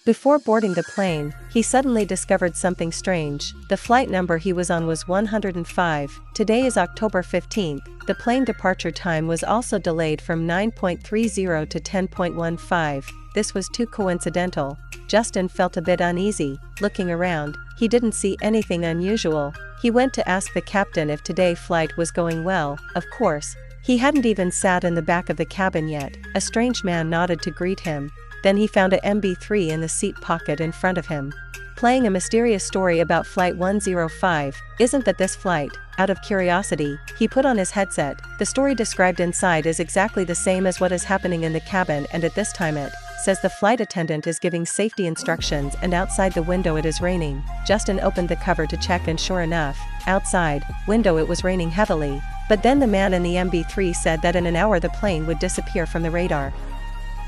Before boarding the plane, he suddenly discovered something strange. The flight number he was on was 105. Today is October 15th. The plane departure time was also delayed from 9:30 to 10:15. This was too coincidental. Justin felt a bit uneasy. Looking around, he didn't see anything unusual. He went to ask the captain if today's flight was going well. Of course, he hadn't even sat in the back of the cabin yet. A strange man nodded to greet him. Then he found a MP3 in the seat pocket in front of him, playing a mysterious story about Flight 105. Isn't that this flight? Out of curiosity, he put on his headset. The story described inside is exactly the same as what is happening in the cabin, and at this time it says the flight attendant is giving safety instructions, and outside the window it is raining. Justin opened the cover to check, and sure enough, outside window it was raining heavily. But then the man in the MP3 said that in an hour the plane would disappear from the radar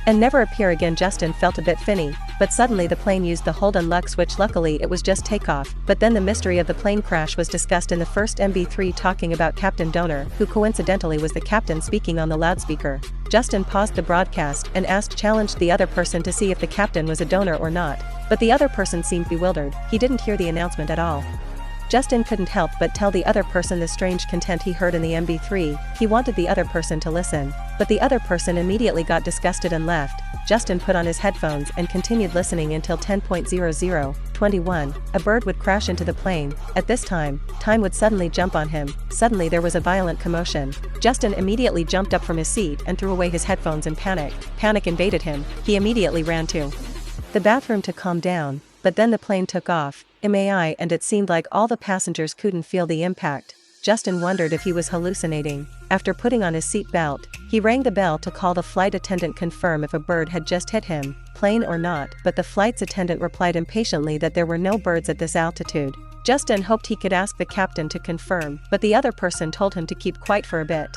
and never appear again. Justin felt a bit finny, but suddenly the plane used the hold and luck switch. Luckily it was just takeoff. But then the mystery of the plane crash was discussed in the first MP3, talking about Captain Donor, who coincidentally was the captain speaking on the loudspeaker. Justin paused the broadcast and challenged the other person to see if the captain was a donor or not, but the other person seemed bewildered. He didn't hear the announcement at all. Justin couldn't help but tell the other person the strange content he heard in the MP3. He wanted the other person to listen, but the other person immediately got disgusted and left. Justin put on his headphones and continued listening until 10:00:21. A bird would crash into the plane. At this time would suddenly jump on him. Suddenly there was a violent commotion. Justin immediately jumped up from his seat and threw away his headphones in panic. Panic invaded him. He immediately ran to the bathroom to calm down, but then the plane took off, and it seemed like all the passengers couldn't feel the impact. Justin wondered if he was hallucinating. After putting on his seat belt, he rang the bell to call the flight attendant, confirm if a bird had just hit him, plane or not, but the flight's attendant replied impatiently that there were no birds at this altitude. Justin hoped he could ask the captain to confirm, but the other person told him to keep quiet for a bit.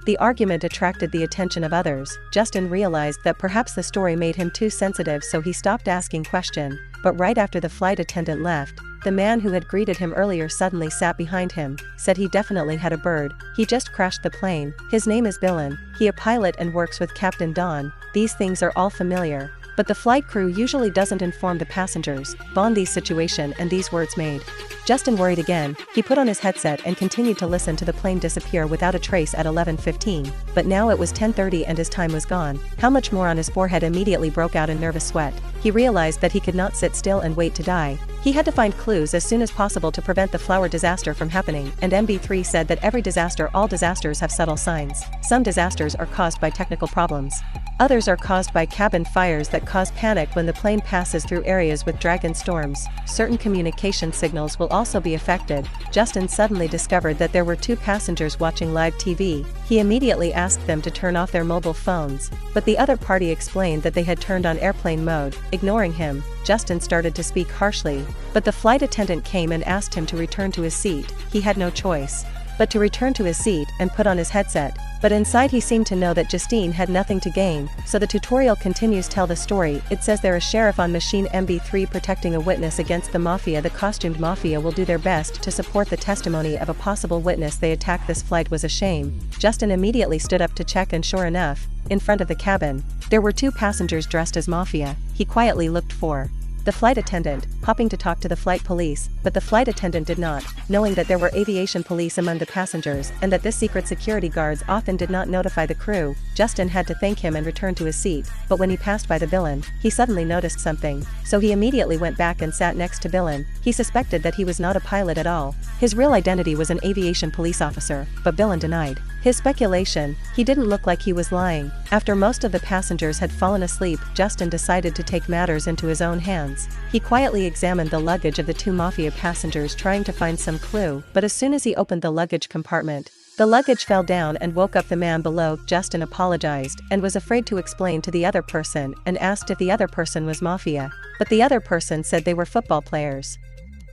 The argument attracted the attention of others. Justin realized that perhaps the story made him too sensitive, so he stopped asking questions. But right after the flight attendant left, the man who had greeted him earlier suddenly sat behind him, said he definitely had a bird. He just crashed the plane. His name is Billen. He a pilot and works with Captain Don. These things are all familiar, but the flight crew usually doesn't inform the passengers. Bond these situation and these words made Justin worried again. He put on his headset and continued to listen to the plane disappear without a trace at 11:15, but now it was 10:30 and his time was gone. How much more? On his forehead immediately broke out in nervous sweat. He realized that he could not sit still and wait to die. He had to find clues as soon as possible to prevent the flower disaster from happening, and MB3 said that all disasters have subtle signs. Some disasters are caused by technical problems. Others are caused by cabin fires that cause panic when the plane passes through areas with dragon storms. Certain communication signals will also be affected. Justin suddenly discovered that there were two passengers watching live TV. He immediately asked them to turn off their mobile phones, but the other party explained that they had turned on airplane mode. Ignoring him, Justin started to speak harshly, but the flight attendant came and asked him to return to his seat. He had no choice but to return to his seat and put on his headset. But inside he seemed to know that Justine had nothing to gain, so the tutorial continues. Tell the story. It says there is sheriff on machine MB3 protecting a witness against the mafia. The costumed mafia will do their best to support the testimony of a possible witness. They attack this flight was a shame. Justin immediately stood up to check, and sure enough, in front of the cabin, there were two passengers dressed as mafia. He quietly looked for the flight attendant, hoping to talk to the flight police, but the flight attendant did not, knowing that there were aviation police among the passengers and that this secret security guards often did not notify the crew. Justin had to thank him and return to his seat, but when he passed by the villain, he suddenly noticed something, so he immediately went back and sat next to Billen. He suspected that he was not a pilot at all. His real identity was an aviation police officer, but Billen denied his speculation. He didn't look like he was lying. After most of the passengers had fallen asleep, Justin decided to take matters into his own hands. He quietly examined the luggage of the two mafia passengers, trying to find some clue, but as soon as he opened the luggage compartment, the luggage fell down and woke up the man below. Justin apologized and was afraid to explain to the other person and asked if the other person was mafia, but the other person said they were football players.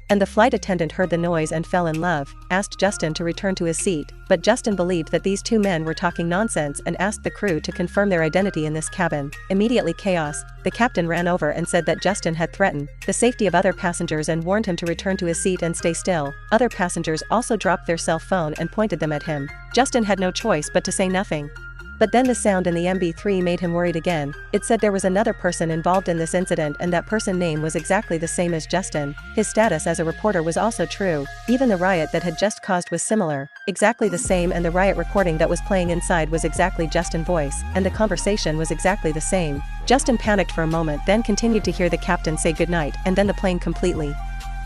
And the flight attendant heard the noise and fell in love, asked Justin to return to his seat, but Justin believed that these two men were talking nonsense and asked the crew to confirm their identity in this cabin. Immediately chaos. The captain ran over and said that Justin had threatened the safety of other passengers and warned him to return to his seat and stay still. Other passengers also dropped their cell phone and pointed them at him. Justin had no choice but to say nothing. But then the sound in the MB3 made him worried again. It said there was another person involved in this incident and that person's name was exactly the same as Justin. His status as a reporter was also true. Even the riot that had just caused was similar, exactly the same, and the riot recording that was playing inside was exactly Justin's voice, and the conversation was exactly the same. Justin panicked for a moment, then continued to hear the captain say goodnight, and then the plane completely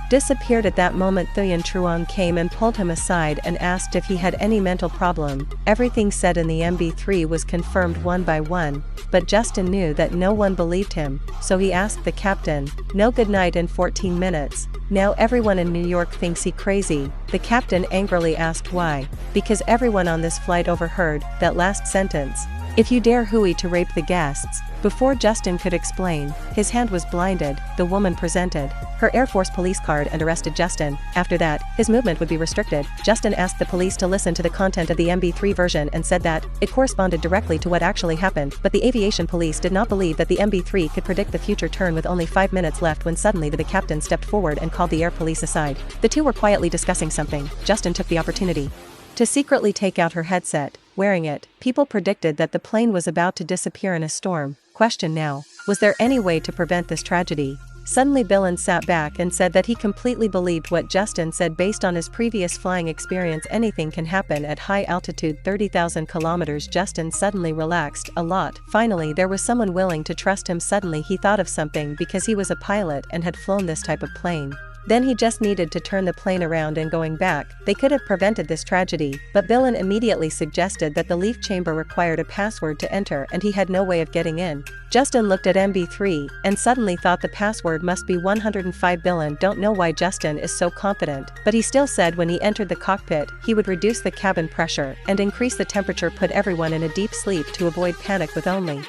disappeared. At that moment Thuyen Truong came and pulled him aside and asked if he had any mental problem. Everything said in the MB3 was confirmed one by one, but Justin knew that no one believed him, so he asked the captain, "No goodnight in 14 minutes. Now everyone in New York thinks he crazy." The captain angrily asked why. Because everyone on this flight overheard that last sentence. "If you dare Hui to rape the guests." Before Justin could explain, his hand was blinded. The woman presented her Air Force police card and arrested Justin. After that, his movement would be restricted. Justin asked the police to listen to the content of the MB3 version and said that it corresponded directly to what actually happened, but the aviation police did not believe that the MB3 could predict the future turn with only 5 minutes left when suddenly the captain stepped forward and called the air police aside. The two were quietly discussing something. Justin took the opportunity to secretly take out her headset. Wearing it, people predicted that the plane was about to disappear in a storm. Question now, was there any way to prevent this tragedy? Suddenly Billen sat back and said that he completely believed what Justin said based on his previous flying experience. Anything can happen at high altitude, 30,000 kilometers. Justin suddenly relaxed a lot. Finally there was someone willing to trust him. Suddenly he thought of something because he was a pilot and had flown this type of plane. Then he just needed to turn the plane around and going back. They could have prevented this tragedy, but Billen immediately suggested that the leaf chamber required a password to enter and he had no way of getting in. Justin looked at MB3 and suddenly thought the password must be 105. Billen don't know why Justin is so confident, but he still said when he entered the cockpit, he would reduce the cabin pressure and increase the temperature, put everyone in a deep sleep to avoid panic. With only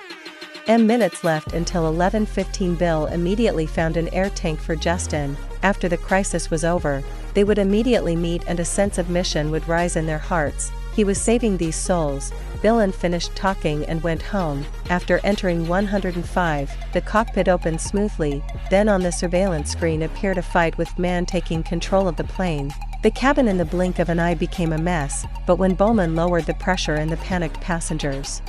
minutes left until 11:15, Bill immediately found an air tank for Justin. After the crisis was over, they would immediately meet and a sense of mission would rise in their hearts. He was saving these souls. Billen finished talking and went home. After entering 105, the cockpit opened smoothly, then on the surveillance screen appeared a fight with man taking control of the plane. The cabin in the blink of an eye became a mess, but when Bowman lowered the pressure and the panicked passengers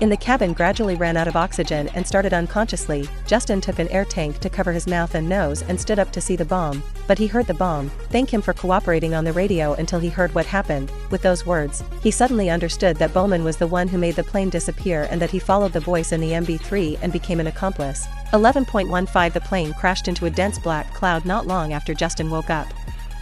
in the cabin gradually ran out of oxygen and started unconsciously, Justin took an air tank to cover his mouth and nose and stood up to see the bomb, but he heard the bomb thank him for cooperating on the radio until he heard what happened. With those words, he suddenly understood that Bowman was the one who made the plane disappear and that he followed the voice in the MB3 and became an accomplice. 11:15 The plane crashed into a dense black cloud not long after Justin woke up.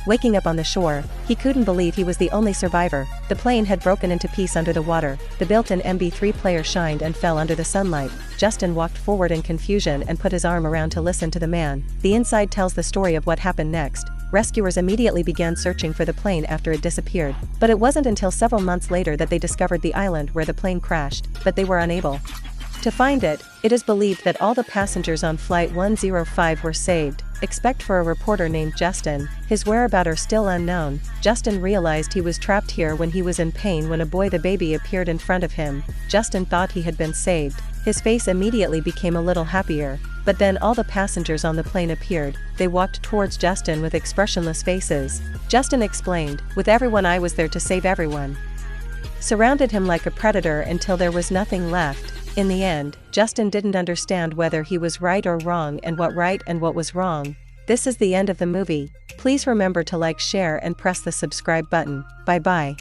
Waking up on the shore, he couldn't believe he was the only survivor. The plane had broken into pieces under the water. The built-in MB3 player shined and fell under the sunlight. Justin walked forward in confusion and put his arm around to listen to the man. The inside tells the story of what happened next. Rescuers immediately began searching for the plane after it disappeared, but it wasn't until several months later that they discovered the island where the plane crashed, but they were unable to find it. It is believed that all the passengers on Flight 105 were saved, except for a reporter named Justin. His whereabouts are still unknown. Justin realized he was trapped here when he was in pain when a boy the baby appeared in front of him. Justin thought he had been saved. His face immediately became a little happier, but then all the passengers on the plane appeared. They walked towards Justin with expressionless faces. Justin explained, "With everyone I was there to save everyone." Surrounded him like a predator until there was nothing left. In the end, Justin didn't understand whether he was right or wrong and what right and what was wrong. This is the end of the movie. Please remember to like, share and press the subscribe button. Bye bye.